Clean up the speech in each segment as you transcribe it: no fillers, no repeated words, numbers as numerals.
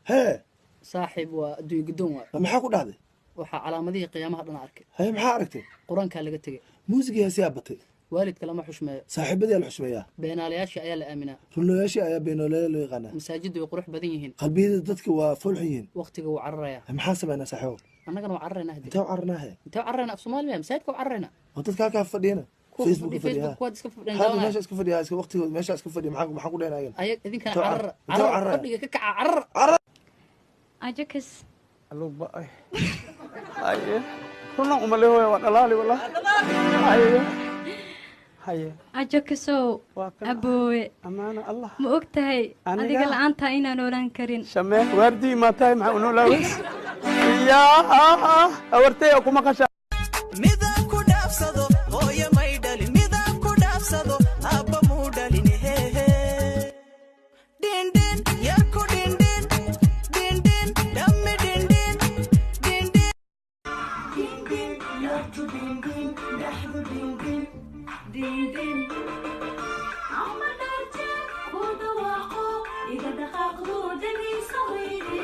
هي صاحب وأدوي قدوم ما حكوا هذا وحا علامته قيامها دنا أركي هي ما حركتي قرآن كان لقى تجي موسيقى يا سيابتي والد كلامه حشمة صاحب بدي الحشمية بين علياش أيال آمنة رلو ياشي أيا بينو ليلو يغنى مساجد ويقرح بديهن قلبي ضدك وفلحيين وقتك وعرّيا محاسب أنا صحيح أنا كانوا عرّينا هدي أنت وعرناها أنت عرّينا في صوماليا مساجدك وعرّينا وضدك هكا فدينا فيسبوك فديها فيسبوك كواد سكف هذا ماشي اسكو فديها اسكو وقتي ماشي اسكو فدي معاكم ما حكوا لنا أي إذن كان عر عر قبل كك عر أجاكس Halo Mbak. Ayo. Kunang umaleho ya wadalali wala. Ayo. Haye. أجاكسو أبوي Amana Allah. ما ogtahay adiga la'aanta inaan oolan karin Shame wardi ma tahay ma unu lawis. Ya awartay kuma qasha. midaan ku dhaafsado hooyo may dhalin midaan ku dhaafsado aabba muu dhalin hehe dindin yar ku dindin dindin dhammi dindin dindin dindin yar ku dindin dhaxdu dindin dindin amma dharje ku dhawaaqo iga dhaqaaqdu dhagaysa weydi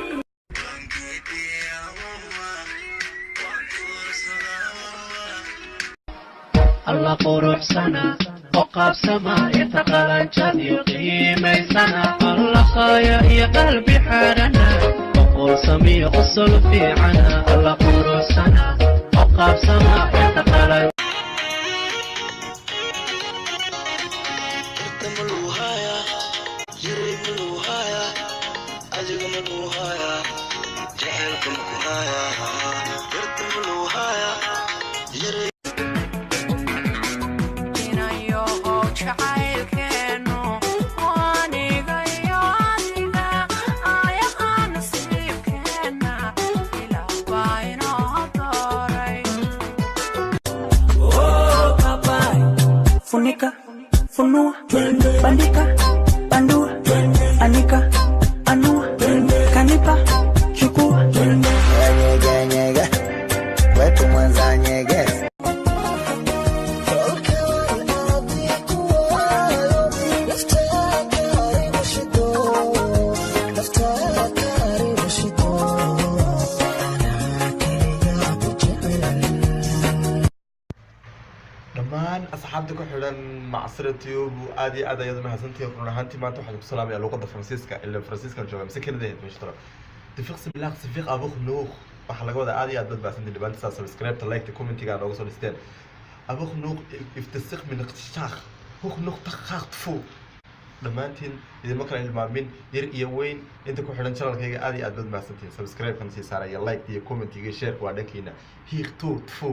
الله قروح سنة وقاب سما يتقالن جد يقيمي سنة الله خايا يا قلبي حارنا وقول سمي قصل في عنا الله قروح سنة وقاب سما يتقالن Funika, funua, bandika, bandua, anika, anua, kanipa, chukua. Nyege nyege, wetu mwanza nyege. dhammaan asxaabta ku xidhan macsira tube aad iyo aad ayadu mahadsantihiin run ahaantii maanta waxaan ku salaamayaa luqadda faransiiska ilaa faransiiskan jooga mise kanada ahayd meesha tara tifiqsi bilaaq sifiiq abuq nuuq waxaa laga wadaa aad iyo aad badbaadsantii dhibaantasaa subscribe-ta like-ta commentiga nooga soo dhisteen abuq nuuq iftasiq min iqtishaaq huq nuuq taqaaq tfu dhammaantiin idinma kala ilmaamin yar iyo weyn inta ku xidhan channelkayga aad iyo aad badbaadsantihiin subscribe-kan sii saara iyo like iyo commentiga share waa dhankiina hiiq tuu tfu